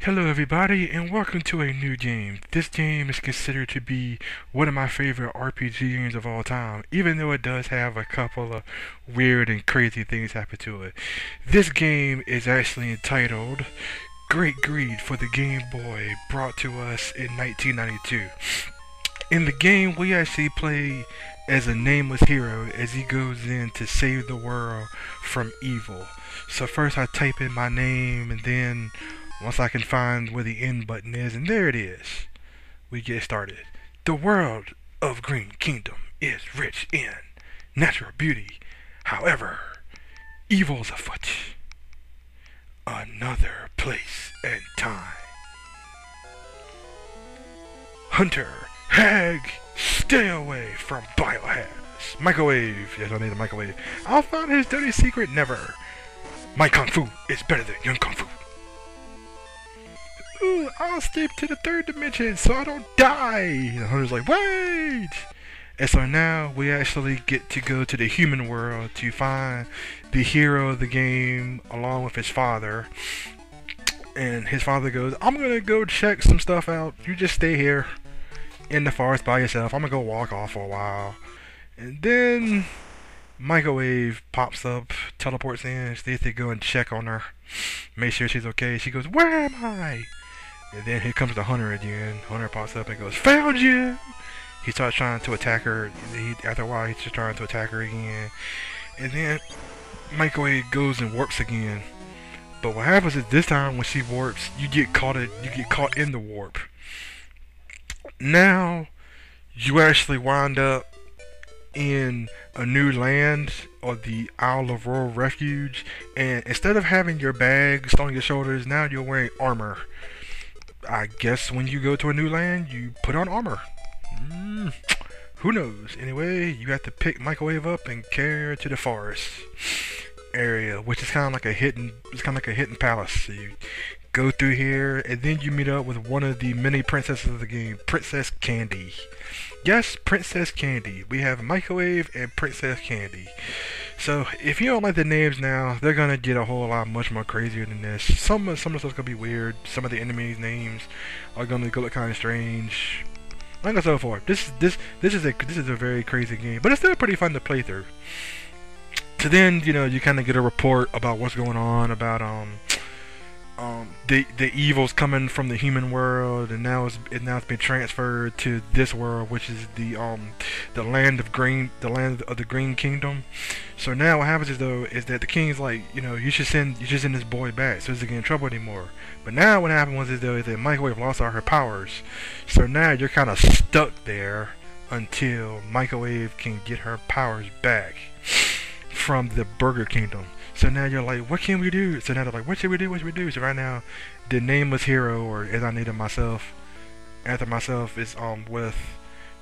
Hello everybody and welcome to a new game. This game is considered to be one of my favorite RPG games of all time, even though it does have a couple of weird and crazy things happen to it. This game is actually entitled Greene for the Game Boy, brought to us in 1992. In the game, we actually play as a nameless hero as he goes in to save the world from evil. So first I type in my name, and then once I can find where the end button is, and there it is, we get started. The world of Greene Kingdom is rich in natural beauty. However, evil's afoot. Another place and time. Hunter, hag, stay away from biohazards. Microwave, yes, I need a microwave. I'll find his dirty secret, never. My kung fu is better than young kung fu. Ooh, I'll step to the third dimension so I don't die. And the hunter's like, wait! And so now we actually get to go to the human world to find the hero of the game along with his father. And his father goes, I'm gonna go check some stuff out. You just stay here in the forest by yourself. I'm gonna go walk off for a while. And then Microwave pops up, teleports in, stays to go and check on her, make sure she's okay. She goes, where am I? And then here comes the hunter again. Hunter pops up and goes, found you! He starts trying to attack her. After a while, he's just trying to attack her again. And then Microwave goes and warps again. But what happens is this time when she warps, you get caught in the warp. Now you actually wind up in a new land, or the Isle of Royal Refuge, and instead of having your bags on your shoulders, now you're wearing armor. I guess when you go to a new land, you put on armor. Who knows? Anyway, you have to pick Microwave up and carry her to the forest area, which is kind of like a hidden palace. So you go through here, and then you meet up with one of the many princesses of the game, Princess Candy. Yes, Princess Candy. We have Microwave and Princess Candy. So if you don't like the names now, they're gonna get a whole lot much more crazier than this. Some of the stuff's gonna be weird. Some of the enemies' names are gonna look kind of strange. Like and so forth. This is a very crazy game, but it's still pretty fun to play through. So then you kind of get a report about what's going on, about the evil's coming from the human world, and now it's been transferred to this world, which is the land of Greene, the land of the Greene Kingdom. So now what happens is that the king's like, you should send this boy back so he doesn't get in trouble anymore. But now what happened is that Microwave lost all her powers, so now you're kind of stuck there until Microwave can get her powers back from the Burger Kingdom. So now you're like, what can we do? So now they're like, what should we do? What should we do? So right now, the nameless hero, or as I named myself, after myself, is with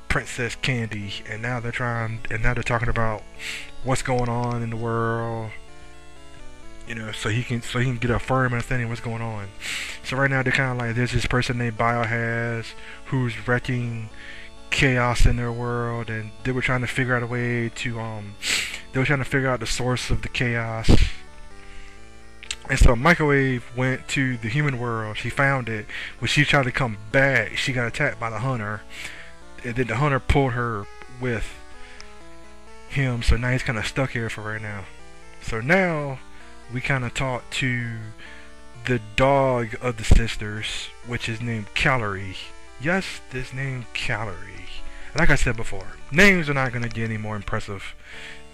Princess Candy, and now they're talking about what's going on in the world, so he can get a firm understanding of what's going on. So right now they're kind of like, there's this person named Biohaz who's wrecking chaos in their world, and they were trying to figure out a way to they were trying to figure out the source of the chaos. And so Microwave went to the human world. She found it. When she tried to come back, she got attacked by the hunter, and then the hunter pulled her with him. So now he's kind of stuck here for right now. So now we kind of talk to the dog of the sisters, which is named Calorie. Yes, this name Calorie. Like I said before, names are not going to get any more impressive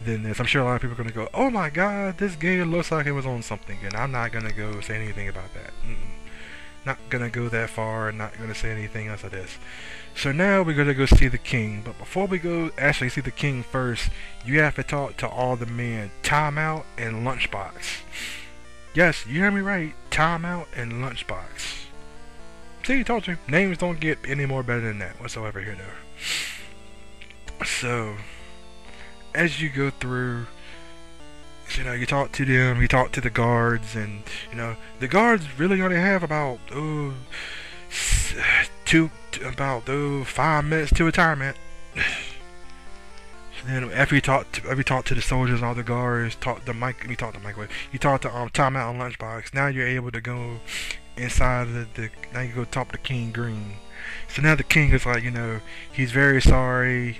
than this. I'm sure a lot of people are going to go, oh my god, this game looks like it was on something, and I'm not going to go say anything about that. Not going to go that far, and not going to say anything else of this. So now we're going to go see the king, but before we go actually see the king first, you have to talk to all the men, Timeout and Lunchbox. Yes, you heard me right, Timeout and Lunchbox. See, I told you, names don't get any more better than that whatsoever here though. So as you go through, you talk to them, you talk to the guards, and the guards really only have about 5 minutes to retirement. Then after you talk to the soldiers and all the guards, you talk to Microwave, you talk to Timeout and Lunchbox. Now you're able to go inside of now you go talk to King Greene. So now the king is like, he's very sorry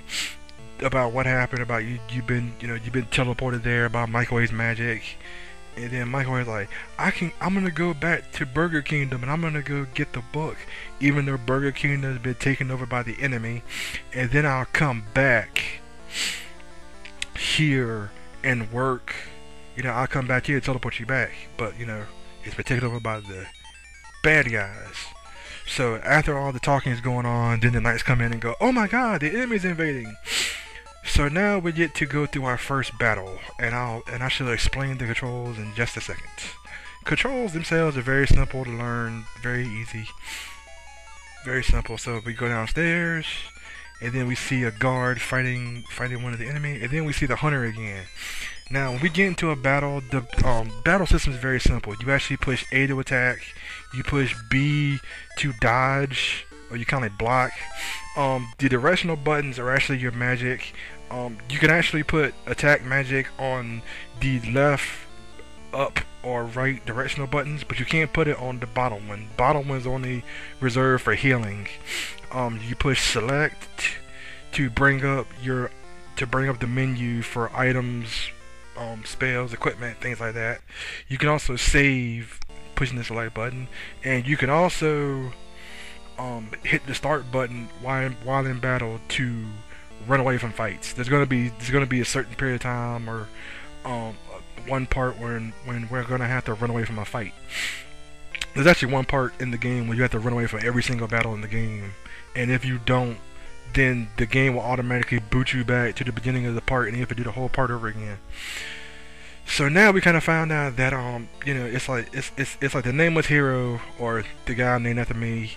about what happened, about you've been teleported there by microwave magic. And then Michael was like, I'm gonna go back to Burger Kingdom and I'm gonna go get the book, even though Burger Kingdom has been taken over by the enemy, and then I'll come back here and work. I'll come back here and teleport you back, but it's been taken over by the bad guys. So after all the talking is going on, then the knights come in and go, oh my god, the enemy's invading. So now we get to go through our first battle, and I should explain the controls in just a second. Controls themselves are very simple to learn, very easy, very simple. So we go downstairs, and then we see a guard fighting one of the enemy, and then we see the hunter again. Now when we get into a battle, the battle system is very simple. You actually push A to attack, you push B to dodge, or you kind of block. The directional buttons are actually your magic. You can actually put attack magic on the left, up, or right directional buttons, but you can't put it on the bottom one. Bottom one is only reserved for healing. You push select to bring up the menu for items, spells, equipment, things like that. You can also save pushing the select button, and you can also hit the start button while in battle to run away from fights. There's gonna be a certain period of time, or one part when we're gonna have to run away from a fight. There's actually one part in the game where you have to run away from every single battle in the game, and if you don't, then the game will automatically boot you back to the beginning of the part, and you have to do the whole part over again. So now we kind of found out that it's like the nameless hero, or the guy named after me,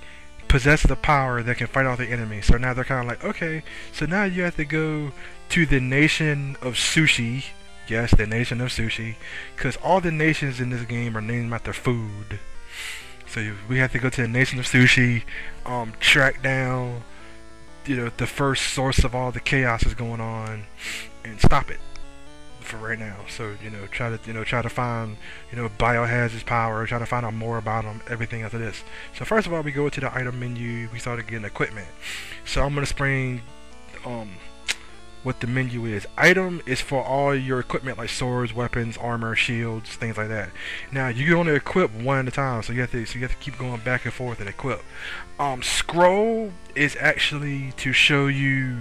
possesses a power that can fight off the enemy. So now they're kind of like, okay, so now you have to go to the nation of sushi. Yes, the nation of sushi, because all the nations in this game are named after food. So we have to go to the nation of sushi, track down the first source of all the chaos is going on, and stop it for right now. So try to find Biohazard's power, try to find out more about him, everything after this. So first of all, we go to the item menu. We started getting equipment. So I'm gonna explain what the menu is. Item is for all your equipment, like swords, weapons, armor, shields, things like that. Now you can only equip one at a time, so you have to keep going back and forth and equip. Scroll is actually to show you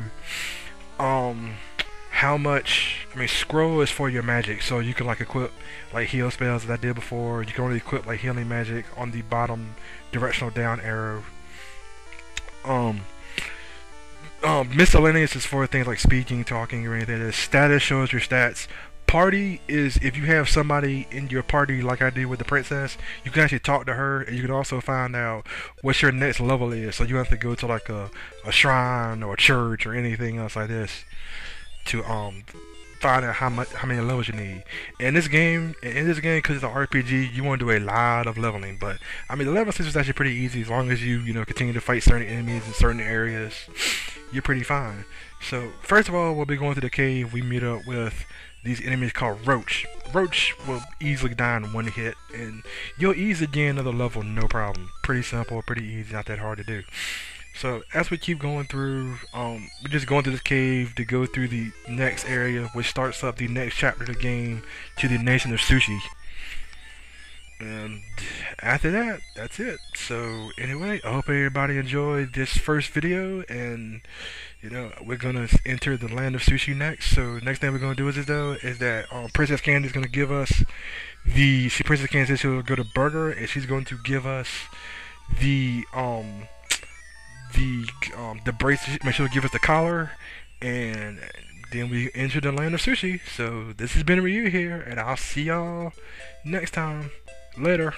how much. Scroll is for your magic, so you can equip heal spells as I did before. You can only equip healing magic on the bottom directional down arrow. Miscellaneous is for things like speaking, talking, or anything. The status shows your stats. Party is if you have somebody in your party, like I did with the princess, you can actually talk to her, and you can also find out what your next level is. So you have to go to a shrine or a church or anything else like this to find out how many levels you need. In this game, because it's an RPG, you want to do a lot of leveling. But the level system is actually pretty easy as long as you continue to fight certain enemies in certain areas. You're pretty fine. So first of all, we'll be going to the cave. We meet up with these enemies called Roach. Roach will easily die in one hit, and you'll easily gain another level, no problem. Pretty simple, pretty easy, not that hard to do. So as we keep going through, we're just going through this cave to go through the next area, which starts up the next chapter of the game, to the nation of sushi. And after that, that's it. So anyway, I hope everybody enjoyed this first video, and we're gonna enter the land of sushi next. So next thing we're gonna do is that Princess Candy is gonna give us Princess Candy says she'll go to Burger, and she's going to give us the bracelet. She'll give us the collar, and then we enter the land of sushi. So this has been Ryu here, and I'll see y'all next time. Later.